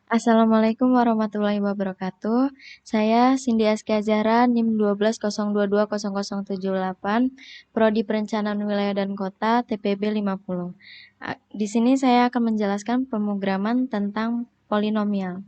Assalamualaikum warahmatullahi wabarakatuh. Saya Cindy Askia Zahra, NIM 1202200078, Prodi Perencanaan Wilayah dan Kota, TPB 50. Di sini saya akan menjelaskan pemrograman tentang polinomial.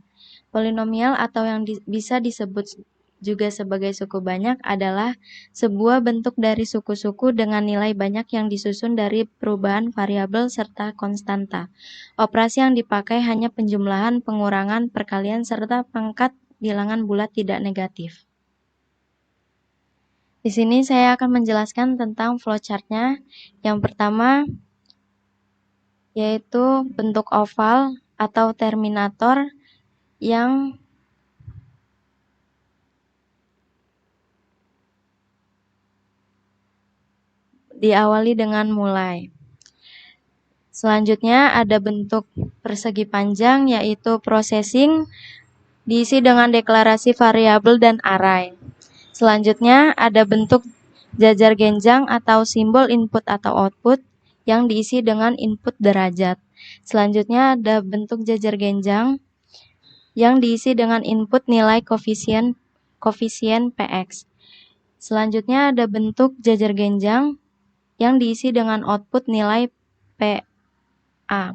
Polinomial atau yang bisa disebut juga sebagai suku banyak adalah sebuah bentuk dari suku-suku dengan nilai banyak yang disusun dari perubahan variabel serta konstanta. Operasi yang dipakai hanya penjumlahan, pengurangan, perkalian, serta pangkat bilangan bulat tidak negatif. Di sini saya akan menjelaskan tentang flowchart-nya. Yang pertama yaitu bentuk oval atau terminator yang diawali dengan mulai. Selanjutnya ada bentuk persegi panjang yaitu processing diisi dengan deklarasi variabel dan array. Selanjutnya ada bentuk jajar genjang atau simbol input atau output yang diisi dengan input derajat. Selanjutnya ada bentuk jajar genjang yang diisi dengan input nilai koefisien Px. Selanjutnya ada bentuk jajar genjang yang diisi dengan output nilai PA.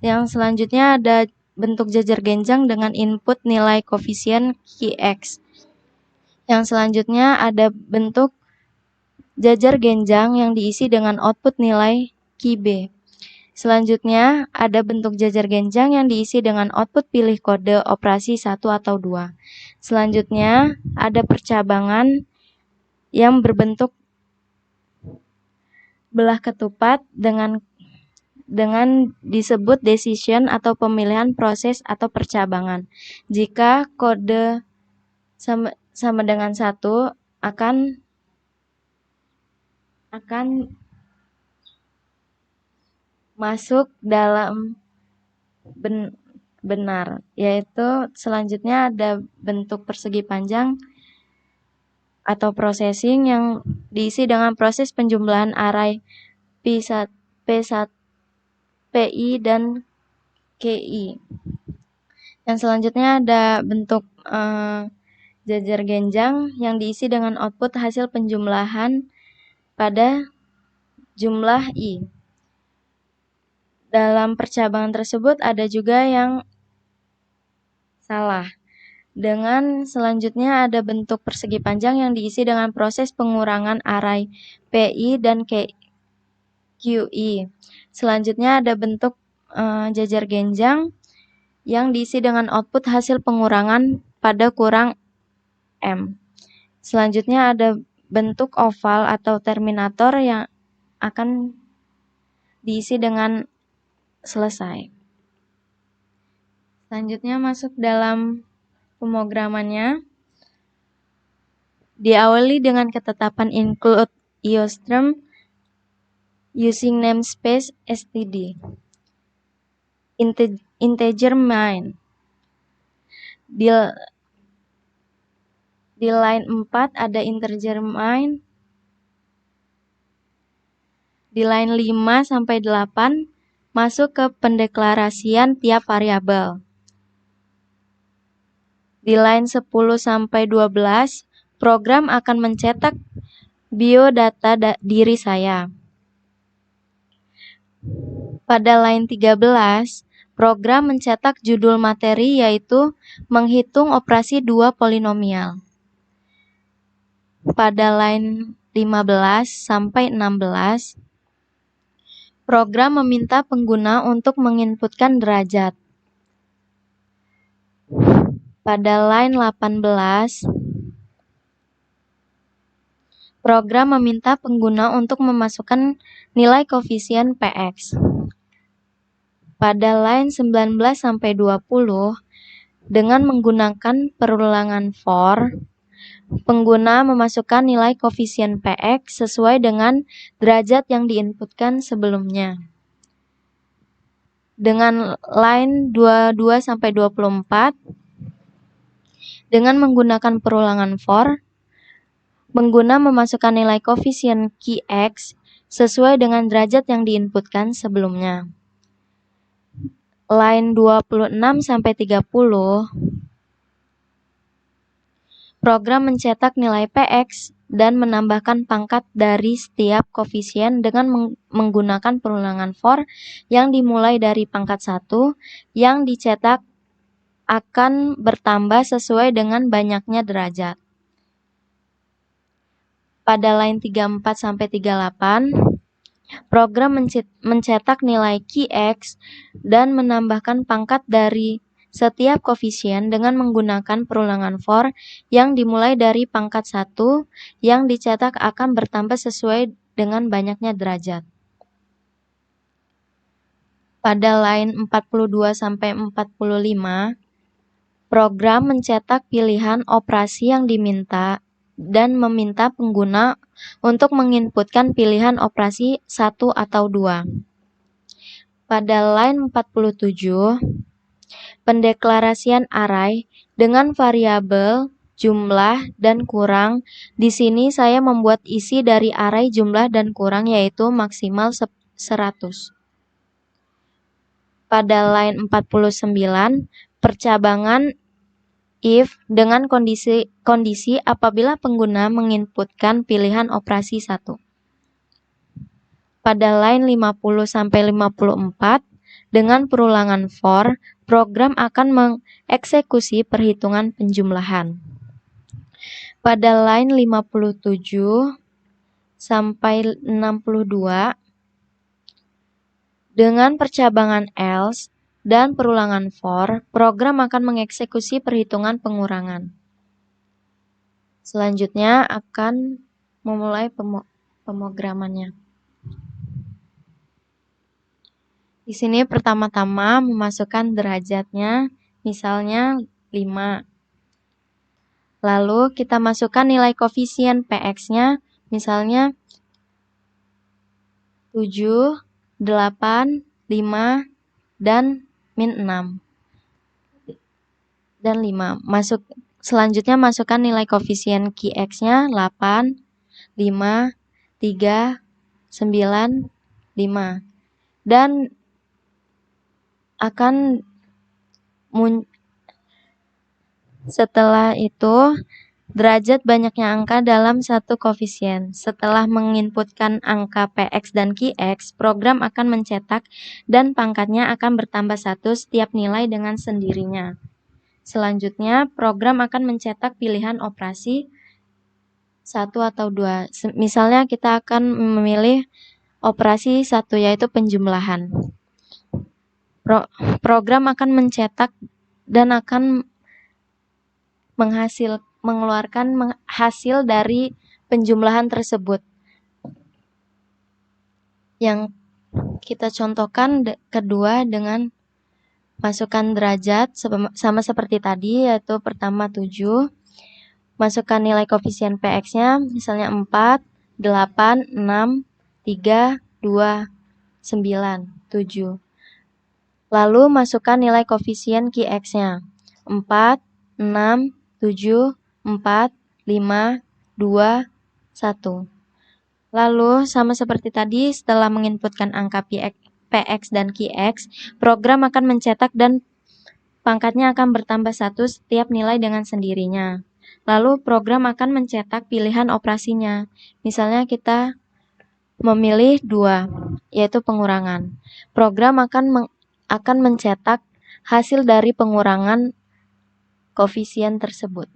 Yang selanjutnya ada bentuk jajar genjang dengan input nilai koefisien Qx. Yang selanjutnya ada bentuk jajar genjang yang diisi dengan output nilai QB. Selanjutnya ada bentuk jajar genjang yang diisi dengan output pilih kode operasi 1 atau 2. Selanjutnya ada percabangan yang berbentuk belah ketupat dengan disebut decision atau pemilihan proses atau percabangan. Jika kode sama dengan 1 akan masuk dalam benar, yaitu selanjutnya ada bentuk persegi panjang atau processing yang diisi dengan proses penjumlahan array P1, PI, dan KI. Yang selanjutnya ada bentuk jajar genjang yang diisi dengan output hasil penjumlahan pada jumlah I. Dalam percabangan tersebut ada juga yang salah. Dengan selanjutnya ada bentuk persegi panjang yang diisi dengan proses pengurangan array PI dan QI. Selanjutnya ada bentuk jajar genjang yang diisi dengan output hasil pengurangan pada kurang M. Selanjutnya ada bentuk oval atau terminator yang akan diisi dengan selesai. Selanjutnya masuk dalam pemrogramannya. Diawali dengan ketetapan include iostream using namespace std. Integer main. Di line 4 ada integer main. Di line 5 sampai 8 masuk ke pendeklarasian tiap variabel. Di line 10 sampai 12 program akan mencetak biodata diri saya. Pada line 13 program mencetak judul materi yaitu menghitung operasi 2 polinomial. Pada line 15 sampai 16 program meminta pengguna untuk menginputkan derajat. Pada line 18 program meminta pengguna untuk memasukkan nilai koefisien Px. Pada line 19 sampai 20 dengan menggunakan perulangan for, pengguna memasukkan nilai koefisien Px sesuai dengan derajat yang diinputkan sebelumnya. Dengan line 22 sampai 24 dengan menggunakan perulangan for, pengguna memasukkan nilai koefisien Qx sesuai dengan derajat yang diinputkan sebelumnya. line 26-30, program mencetak nilai PX dan menambahkan pangkat dari setiap koefisien dengan menggunakan perulangan for yang dimulai dari pangkat 1 yang dicetak akan bertambah sesuai dengan banyaknya derajat. Pada line 34-38, program mencetak nilai Qx dan menambahkan pangkat dari setiap koefisien dengan menggunakan perulangan for yang dimulai dari pangkat 1 yang dicetak akan bertambah sesuai dengan banyaknya derajat. Pada line 42-45, program mencetak pilihan operasi yang diminta dan meminta pengguna untuk menginputkan pilihan operasi 1 atau 2. Pada line 47, pendeklarasian array dengan variabel jumlah dan kurang. Di sini saya membuat isi dari array jumlah dan kurang yaitu maksimal 100. Pada line 49, percabangan if dengan kondisi apabila pengguna menginputkan pilihan operasi 1. Pada line 50-54, dengan perulangan for, program akan mengeksekusi perhitungan penjumlahan. Pada line 57-62, dengan percabangan else dan perulangan for, program akan mengeksekusi perhitungan pengurangan. Selanjutnya akan memulai pemrogramannya. Di sini pertama-tama memasukkan derajatnya, misalnya 5. Lalu kita masukkan nilai koefisien PX-nya, misalnya 7, 8, 5, dan min 6. Dan 5. Selanjutnya masukkan nilai koefisien Qx-nya 8, 5, 3, 9, 5. Dan akan setelah itu derajat banyaknya angka dalam satu koefisien. Setelah menginputkan angka PX dan QX, program akan mencetak dan pangkatnya akan bertambah 1 setiap nilai dengan sendirinya. Selanjutnya, program akan mencetak pilihan operasi 1 atau 2. Misalnya kita akan memilih operasi 1 yaitu penjumlahan. Program akan mencetak dan akan mengeluarkan hasil dari penjumlahan tersebut. Yang kita contohkan kedua dengan masukkan derajat sama seperti tadi, yaitu pertama 7. Masukkan nilai koefisien PX-nya misalnya 4, 8, 6, 3, 2, 9, 7. Lalu masukkan nilai koefisien QX-nya 4, 6, 7, 4, 5, 2, 1. Lalu sama seperti tadi, setelah menginputkan angka PX dan QX, program akan mencetak dan pangkatnya akan bertambah 1 setiap nilai dengan sendirinya. Lalu program akan mencetak pilihan operasinya. Misalnya kita memilih 2, yaitu pengurangan. Program akan mencetak hasil dari pengurangan koefisien tersebut.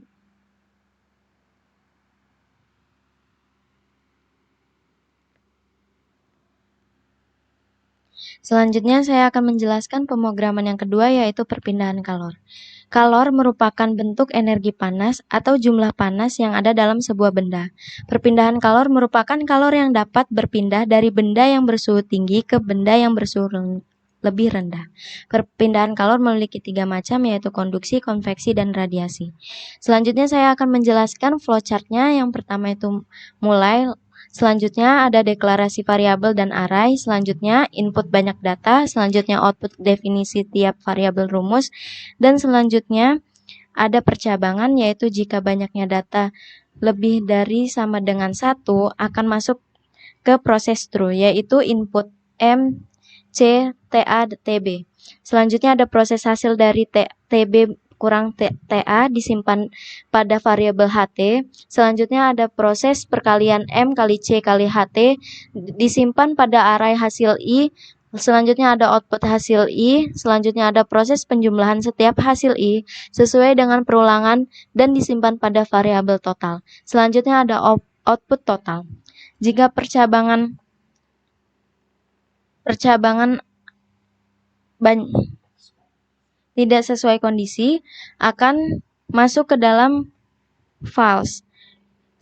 Selanjutnya saya akan menjelaskan pemrograman yang kedua, yaitu perpindahan kalor. Kalor merupakan bentuk energi panas atau jumlah panas yang ada dalam sebuah benda. Perpindahan kalor merupakan kalor yang dapat berpindah dari benda yang bersuhu tinggi ke benda yang bersuhu lebih rendah. Perpindahan kalor memiliki 3 macam, yaitu konduksi, konveksi, dan radiasi. Selanjutnya saya akan menjelaskan flowchart-nya. Yang pertama itu mulai. Selanjutnya ada deklarasi variabel dan array, selanjutnya input banyak data, selanjutnya output definisi tiap variabel rumus, dan selanjutnya ada percabangan, yaitu jika banyaknya data lebih dari sama dengan 1 akan masuk ke proses true, yaitu input M, C, TA, TB. Selanjutnya ada proses hasil dari TB kurang TA disimpan pada variabel HT. Selanjutnya ada proses perkalian M kali C kali HT disimpan pada array hasil I. Selanjutnya ada output hasil I. Selanjutnya ada proses penjumlahan setiap hasil I sesuai dengan perulangan dan disimpan pada variabel total. Selanjutnya ada output total. Jika percabangan tidak sesuai kondisi, akan masuk ke dalam false.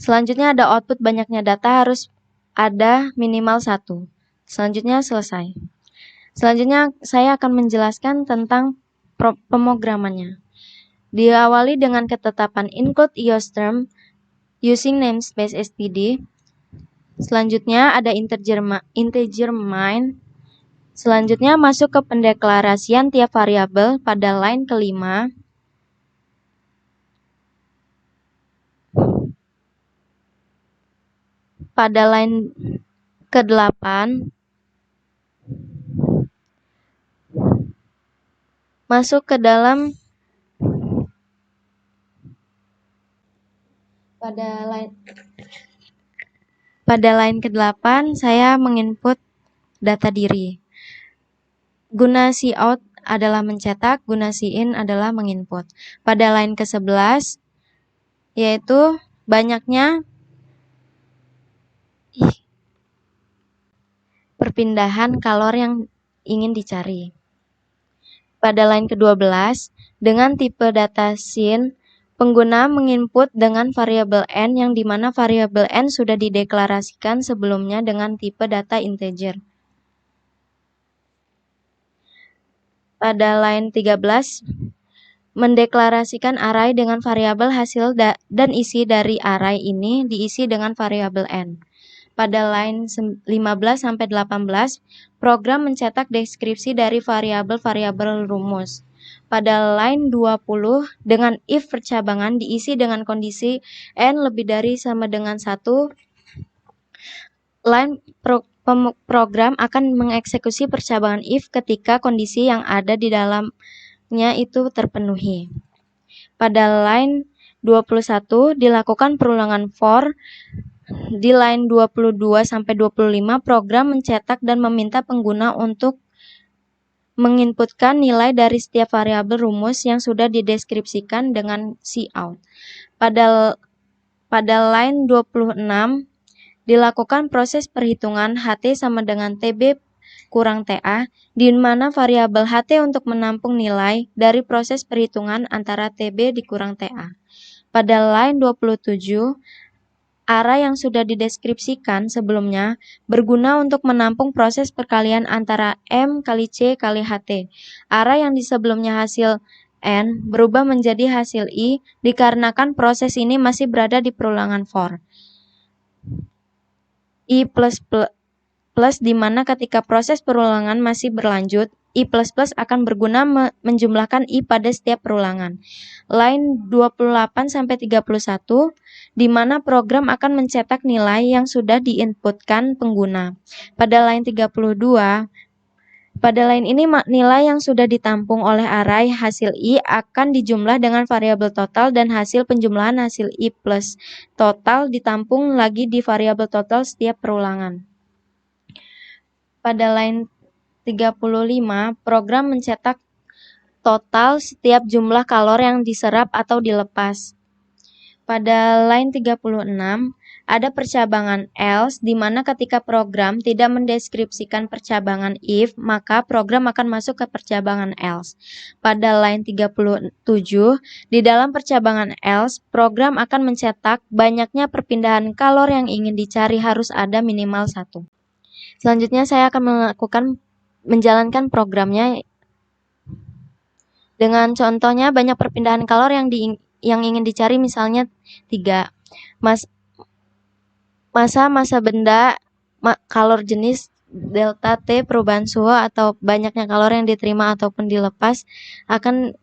Selanjutnya ada output banyaknya data harus ada minimal 1. Selanjutnya selesai. Selanjutnya saya akan menjelaskan tentang pemrogramannya. Diawali dengan ketetapan include EOSTerm using namespace std. Selanjutnya ada integer main. Selanjutnya masuk ke pendeklarasian tiap variabel pada line kelima. Pada line ke-8 masuk ke dalam pada line ke-8 saya menginput data diri. Guna cout adalah mencetak, guna in adalah menginput. Pada line ke-11 yaitu banyaknya perpindahan kalor yang ingin dicari. Pada line ke-12, dengan tipe data scene, pengguna menginput dengan variabel n yang dimana variabel n sudah dideklarasikan sebelumnya dengan tipe data integer. Pada line 13, mendeklarasikan array dengan variabel hasil dan isi dari array ini diisi dengan variabel n. Pada line 15-18, program mencetak deskripsi dari variabel-variabel rumus. Pada line 20, dengan if percabangan diisi dengan kondisi n lebih dari sama dengan 1, line program akan mengeksekusi percabangan if ketika kondisi yang ada di dalamnya itu terpenuhi. Pada line 21, dilakukan perulangan for. Di line 22-25, program mencetak dan meminta pengguna untuk menginputkan nilai dari setiap variabel rumus yang sudah dideskripsikan dengan cout. Pada line 26, dilakukan proses perhitungan HT sama dengan TB kurang TA, di mana variabel HT untuk menampung nilai dari proses perhitungan antara TB dikurang TA. Pada line 27, array yang sudah dideskripsikan sebelumnya berguna untuk menampung proses perkalian antara M kali C kali HT. Array yang di sebelumnya hasil N berubah menjadi hasil I dikarenakan proses ini masih berada di perulangan for. I++ di mana ketika proses perulangan masih berlanjut, I++ akan berguna menjumlahkan I pada setiap perulangan. Line 28-31, di mana program akan mencetak nilai yang sudah diinputkan pengguna. Pada line 32, pada line ini nilai yang sudah ditampung oleh array hasil I akan dijumlah dengan variabel total dan hasil penjumlahan hasil I plus total ditampung lagi di variabel total setiap perulangan. Pada line 35, program mencetak total setiap jumlah kalor yang diserap atau dilepas. Pada line 36, ada percabangan else, di mana ketika program tidak mendeskripsikan percabangan if, maka program akan masuk ke percabangan else. Pada line 37, di dalam percabangan else, program akan mencetak banyaknya perpindahan kalor yang ingin dicari harus ada minimal 1. Selanjutnya saya akan menjalankan programnya dengan contohnya banyak perpindahan kalor yang ingin dicari, misalnya 3. Masa benda, kalor jenis, delta T, perubahan suhu atau banyaknya kalor yang diterima ataupun dilepas akan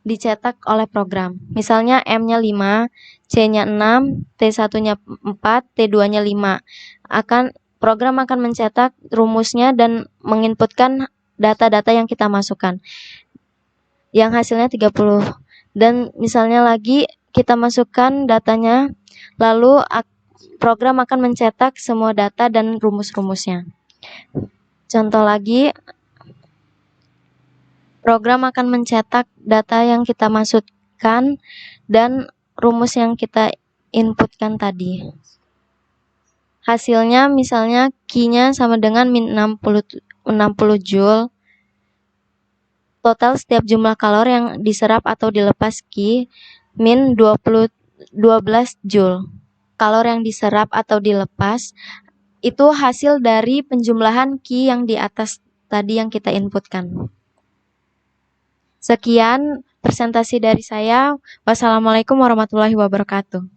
dicetak oleh program. Misalnya M-nya 5, C-nya 6, T1-nya 4, T2-nya 5. Program akan mencetak rumusnya dan menginputkan data-data yang kita masukkan. Yang hasilnya 30. Dan misalnya lagi kita masukkan datanya, lalu program akan mencetak semua data dan rumus-rumusnya. Contoh lagi, program akan mencetak data yang kita masukkan dan rumus yang kita inputkan tadi. Hasilnya misalnya Q-nya sama dengan min 60 Joule. Total setiap jumlah kalori yang diserap atau dilepas Q min 12 Joule. Kalori yang diserap atau dilepas itu hasil dari penjumlahan Q yang di atas tadi yang kita inputkan. Sekian presentasi dari saya. Wassalamualaikum warahmatullahi wabarakatuh.